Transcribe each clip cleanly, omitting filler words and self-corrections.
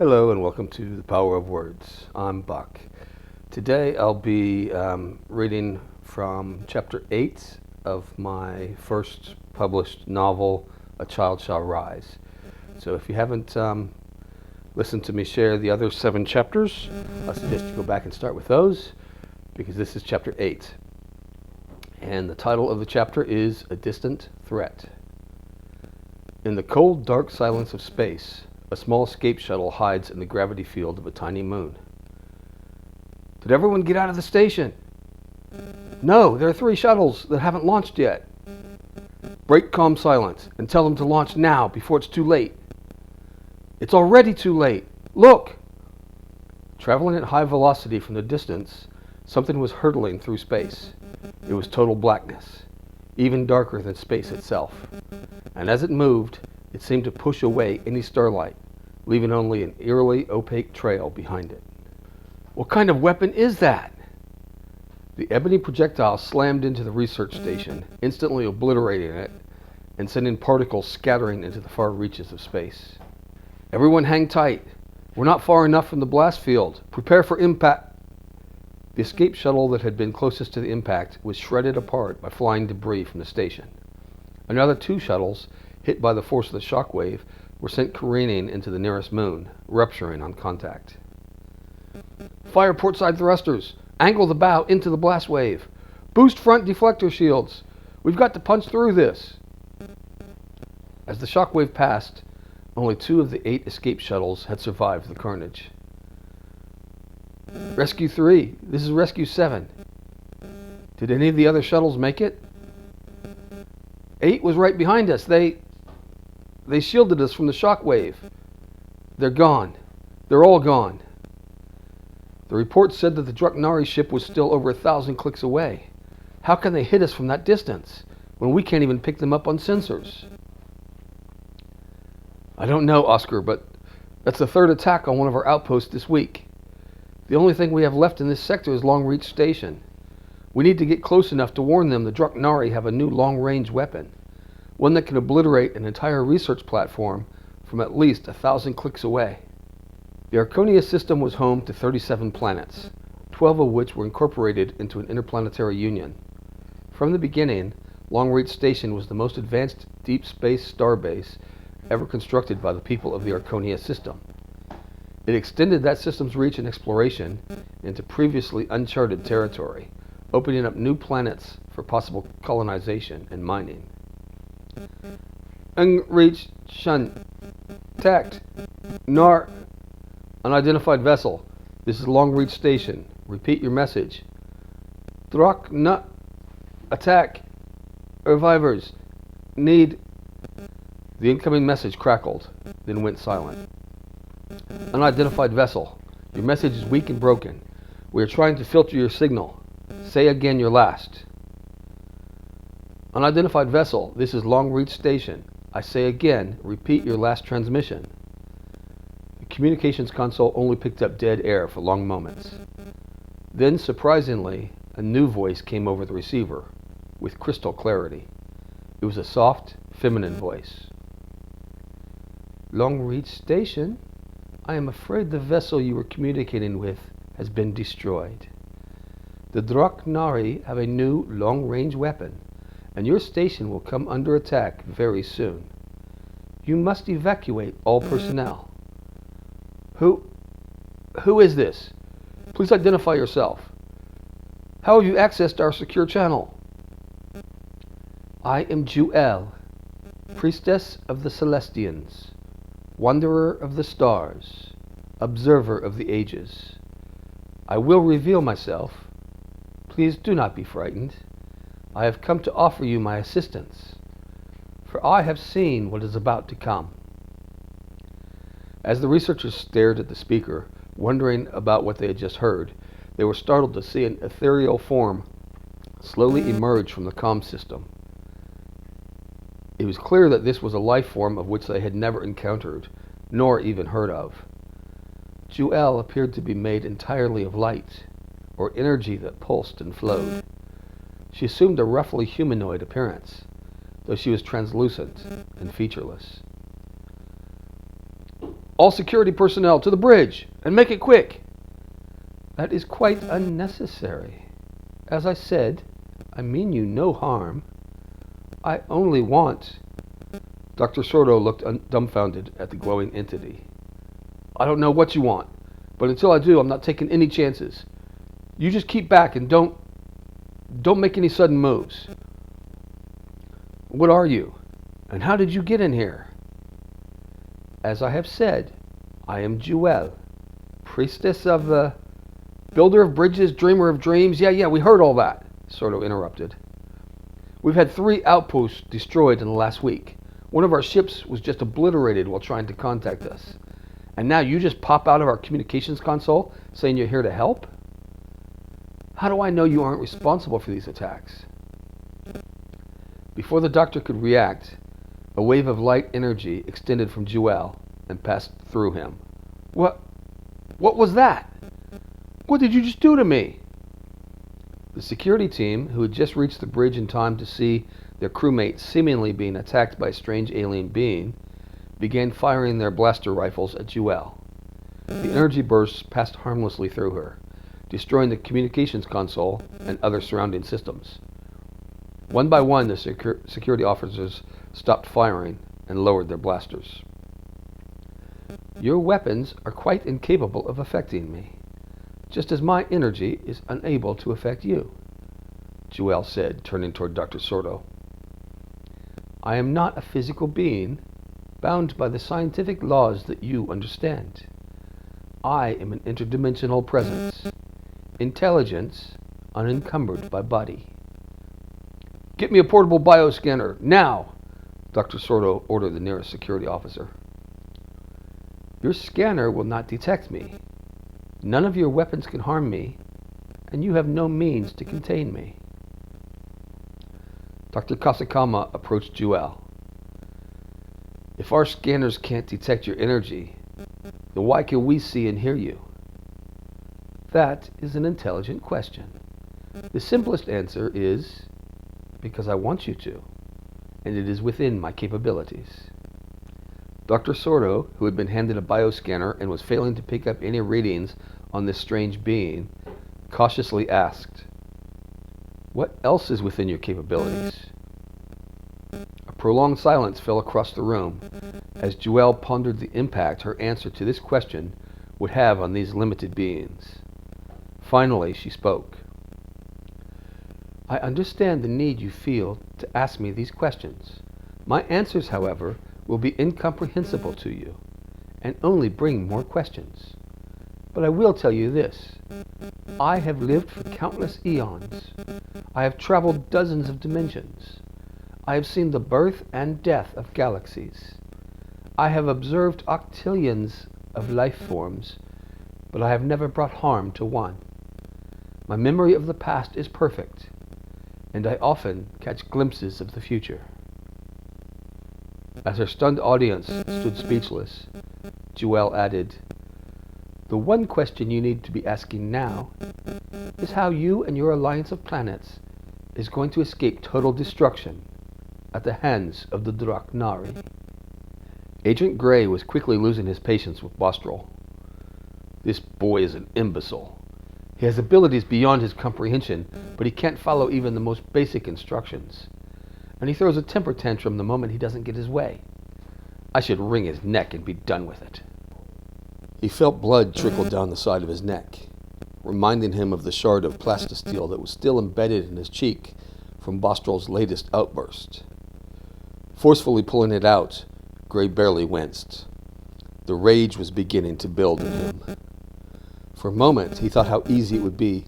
Hello and welcome to The Power of Words. I'm Buck. Today I'll be reading from chapter 8 of my first published novel, A Child Shall Rise. So if you haven't listened to me share the other 7 chapters, I suggest you go back and start with those, because this is chapter 8. And the title of the chapter is A Distant Threat. In the cold, dark silence of space, a small escape shuttle hides in the gravity field of a tiny moon. Did everyone get out of the station? No, there are 3 shuttles that haven't launched yet. Break calm silence and tell them to launch now before it's too late. It's already too late. Look! Traveling at high velocity from the distance, something was hurtling through space. It was total blackness, even darker than space itself. And as it moved, it seemed to push away any starlight, leaving only an eerily opaque trail behind it. What kind of weapon is that? The ebony projectile slammed into the research station, instantly obliterating it and sending particles scattering into the far reaches of space. Everyone hang tight. We're not far enough from the blast field. Prepare for impact. The escape shuttle that had been closest to the impact was shredded apart by flying debris from the station. Another 2 shuttles, hit by the force of the shockwave, were sent careening into the nearest moon, rupturing on contact. Fire port side thrusters. Angle the bow into the blast wave. Boost front deflector shields. We've got to punch through this. As the shockwave passed, only 2 of the 8 escape shuttles had survived the carnage. Rescue 3, this is Rescue 7. Did any of the other shuttles make it? 8 was right behind us. They shielded us from the shockwave. They're gone. They're all gone. The report said that the Draknari ship was still over 1,000 clicks away. How can they hit us from that distance when we can't even pick them up on sensors? I don't know, Oscar, but that's the 3rd attack on one of our outposts this week. The only thing we have left in this sector is Longreach Station. We need to get close enough to warn them the Draknari have a new long-range weapon, one that can obliterate an entire research platform from at least 1,000 clicks away. The Arconia system was home to 37 planets, 12 of which were incorporated into an interplanetary union. From the beginning, Longreach Station was the most advanced deep space starbase ever constructed by the people of the Arconia system. It extended that system's reach and exploration into previously uncharted territory, opening up new planets for possible colonization and mining. Unreached Shun. Tact. Nar. Unidentified vessel. This is Longreach Station. Repeat your message. Drakna. Attack. Revivers. Need. The incoming message crackled, then went silent. Unidentified vessel. Your message is weak and broken. We are trying to filter your signal. Say again your last. Unidentified vessel, this is Longreach Station. I say again, repeat your last transmission. The communications console only picked up dead air for long moments. Then, surprisingly, a new voice came over the receiver, with crystal clarity. It was a soft, feminine voice. Longreach Station? I am afraid the vessel you were communicating with has been destroyed. The Draknari have a new long-range weapon, and your station will come under attack very soon. You must evacuate all personnel. Who is this? Please identify yourself. How have you accessed our secure channel? I am Jewel, priestess of the Celestians, wanderer of the stars, observer of the ages. I will reveal myself. Please do not be frightened. I have come to offer you my assistance, for I have seen what is about to come. As the researchers stared at the speaker, wondering about what they had just heard, they were startled to see an ethereal form slowly emerge from the comm system. It was clear that this was a life form of which they had never encountered, nor even heard of. Jewel appeared to be made entirely of light, or energy that pulsed and flowed. She assumed a roughly humanoid appearance, though she was translucent and featureless. All security personnel to the bridge, and make it quick. That is quite unnecessary. As I said, I mean you no harm. I only want... Dr. Sordo looked dumbfounded at the glowing entity. I don't know what you want, but until I do, I'm not taking any chances. You just keep back and don't make any sudden moves. What are you? And how did you get in here? As I have said, I am Jewel, priestess of the... Builder of bridges, dreamer of dreams. Yeah, we heard all that, Sordo interrupted. We've had 3 outposts destroyed in the last week. One of our ships was just obliterated while trying to contact us. And now you just pop out of our communications console saying you're here to help? How do I know you aren't responsible for these attacks? Before the doctor could react, a wave of light energy extended from Jewel and passed through him. What was that? What did you just do to me? The security team, who had just reached the bridge in time to see their crewmate seemingly being attacked by a strange alien being, began firing their blaster rifles at Jewel. The energy bursts passed harmlessly through her, destroying the communications console and other surrounding systems. One by one, the security officers stopped firing and lowered their blasters. Your weapons are quite incapable of affecting me, just as my energy is unable to affect you, Jewel said, turning toward Dr. Sordo. I am not a physical being, bound by the scientific laws that you understand. I am an interdimensional presence, intelligence unencumbered by body. Get me a portable bioscanner, now! Dr. Sordo ordered the nearest security officer. Your scanner will not detect me. None of your weapons can harm me, and you have no means to contain me. Dr. Kasakama approached Jewel. If our scanners can't detect your energy, then why can we see and hear you? That is an intelligent question. The simplest answer is, because I want you to, and it is within my capabilities. Dr. Sordo, who had been handed a bioscanner and was failing to pick up any readings on this strange being, cautiously asked, What else is within your capabilities? A prolonged silence fell across the room as Jewel pondered the impact her answer to this question would have on these limited beings. Finally, she spoke. I understand the need you feel to ask me these questions. My answers, however, will be incomprehensible to you and only bring more questions. But I will tell you this. I have lived for countless eons. I have traveled dozens of dimensions. I have seen the birth and death of galaxies. I have observed octillions of life forms, but I have never brought harm to one. My memory of the past is perfect, and I often catch glimpses of the future. As her stunned audience stood speechless, Jewel added, The one question you need to be asking now is how you and your alliance of planets is going to escape total destruction at the hands of the Draknari. Agent Gray was quickly losing his patience with Bostrel. This boy is an imbecile. He has abilities beyond his comprehension, but he can't follow even the most basic instructions. And he throws a temper tantrum the moment he doesn't get his way. I should wring his neck and be done with it. He felt blood trickle down the side of his neck, reminding him of the shard of plastisteel that was still embedded in his cheek from Bostrel's latest outburst. Forcefully pulling it out, Gray barely winced. The rage was beginning to build in him. For a moment, he thought how easy it would be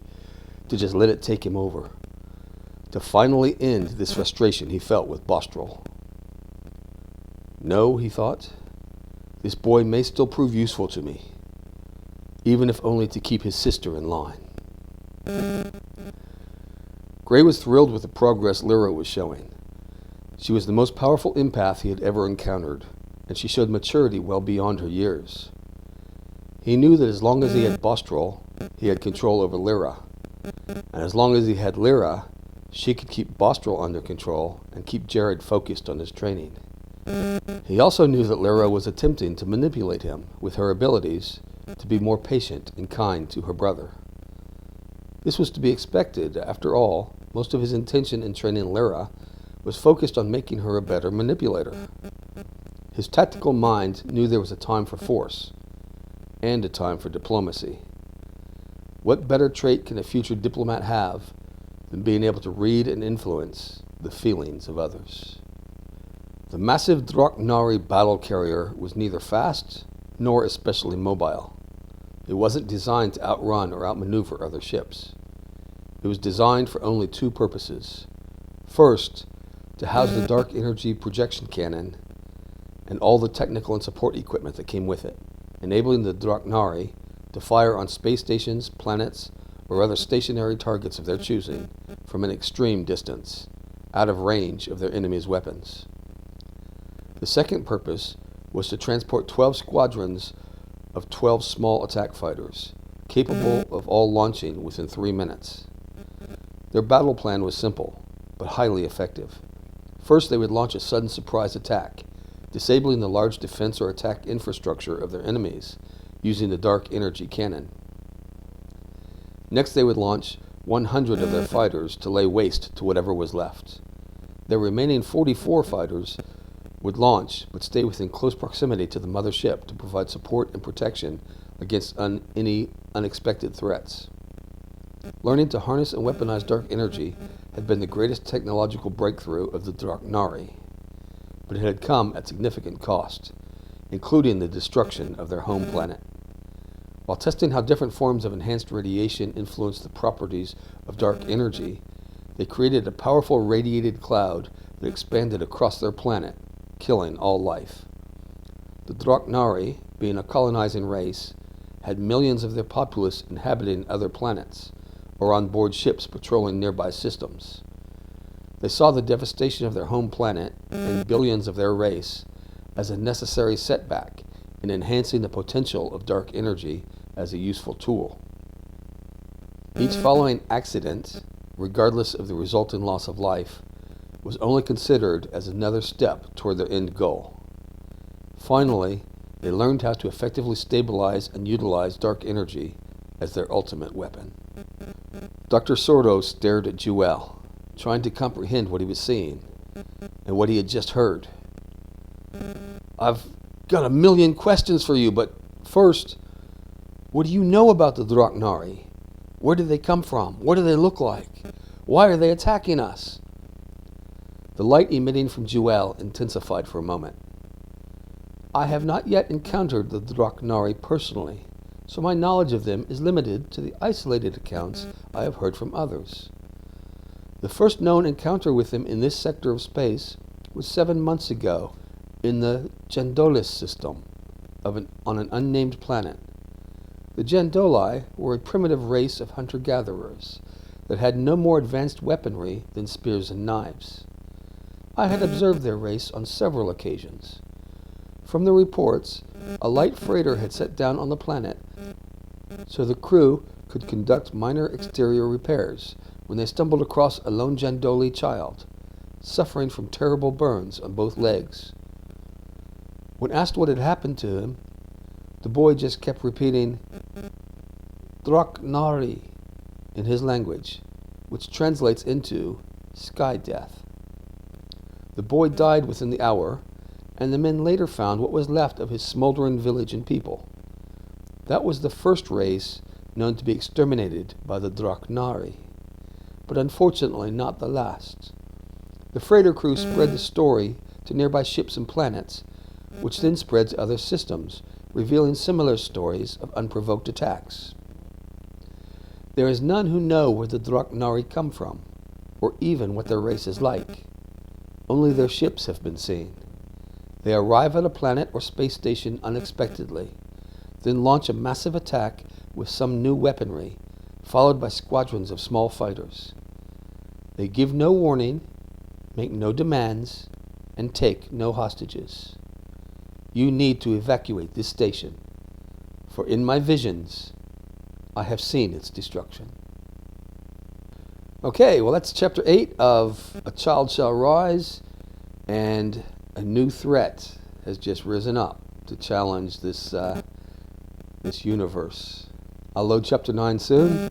to just let it take him over, to finally end this frustration he felt with Bostrel. No, he thought, this boy may still prove useful to me, even if only to keep his sister in line. Gray was thrilled with the progress Lyra was showing. She was the most powerful empath he had ever encountered, and she showed maturity well beyond her years. He knew that as long as he had Bostrel, he had control over Lyra, and as long as he had Lyra, she could keep Bostrel under control and keep Jared focused on his training. He also knew that Lyra was attempting to manipulate him with her abilities to be more patient and kind to her brother. This was to be expected. After all, most of his intention in training Lyra was focused on making her a better manipulator. His tactical mind knew there was a time for force and a time for diplomacy. What better trait can a future diplomat have than being able to read and influence the feelings of others? The massive Draknari battle carrier was neither fast nor especially mobile. It wasn't designed to outrun or outmaneuver other ships. It was designed for only two purposes. First, to house the dark energy projection cannon and all the technical and support equipment that came with it, enabling the Draknari to fire on space stations, planets, or other stationary targets of their choosing from an extreme distance, out of range of their enemies' weapons. The second purpose was to transport 12 squadrons of 12 small attack fighters, capable of all launching within 3 minutes. Their battle plan was simple, but highly effective. First, they would launch a sudden surprise attack, disabling the large defense or attack infrastructure of their enemies using the dark energy cannon. Next, they would launch 100 of their fighters to lay waste to whatever was left. Their remaining 44 fighters would launch but stay within close proximity to the mother ship to provide support and protection against any unexpected threats. Learning to harness and weaponize dark energy had been the greatest technological breakthrough of the Draknari, but it had come at significant cost, including the destruction of their home planet. While testing how different forms of enhanced radiation influenced the properties of dark energy, they created a powerful radiated cloud that expanded across their planet, killing all life. The Draknari, being a colonizing race, had millions of their populace inhabiting other planets, or on board ships patrolling nearby systems. They saw the devastation of their home planet and billions of their race as a necessary setback in enhancing the potential of dark energy as a useful tool. Each following accident, regardless of the resulting loss of life, was only considered as another step toward their end goal. Finally, they learned how to effectively stabilize and utilize dark energy as their ultimate weapon. Dr. Sordo stared at Jewel, trying to comprehend what he was seeing and what he had just heard. "I've got a million questions for you, but first, what do you know about the Draknari? Where did they come from? What do they look like? Why are they attacking us?" The light emitting from Jewel intensified for a moment. "I have not yet encountered the Draknari personally, so my knowledge of them is limited to the isolated accounts I have heard from others. The first known encounter with them in this sector of space was 7 months ago in the Gendolis system on an unnamed planet. The Gendoli were a primitive race of hunter-gatherers that had no more advanced weaponry than spears and knives. I had observed their race on several occasions. From the reports, a light freighter had set down on the planet so the crew could conduct minor exterior repairs when they stumbled across a lone Gendoli child, suffering from terrible burns on both legs. When asked what had happened to him, the boy just kept repeating Draknari in his language, which translates into sky death. The boy died within the hour, and the men later found what was left of his smoldering village and people. That was the first race known to be exterminated by the Draknari, but unfortunately not the last. The freighter crew spread the story to nearby ships and planets, which then spread to other systems, revealing similar stories of unprovoked attacks. There is none who know where the Draknari come from, or even what their race is like. Only their ships have been seen. They arrive at a planet or space station unexpectedly, then launch a massive attack with some new weaponry, followed by squadrons of small fighters. They give no warning, make no demands, and take no hostages. You need to evacuate this station, for in my visions, I have seen its destruction. Okay, well that's chapter 8 of A Child Shall Rise, and a new threat has just risen up to challenge this universe. I'll load chapter 9 soon.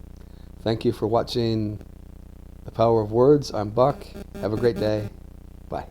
Thank you for watching The Power of Words. I'm Buck. Have a great day. Bye.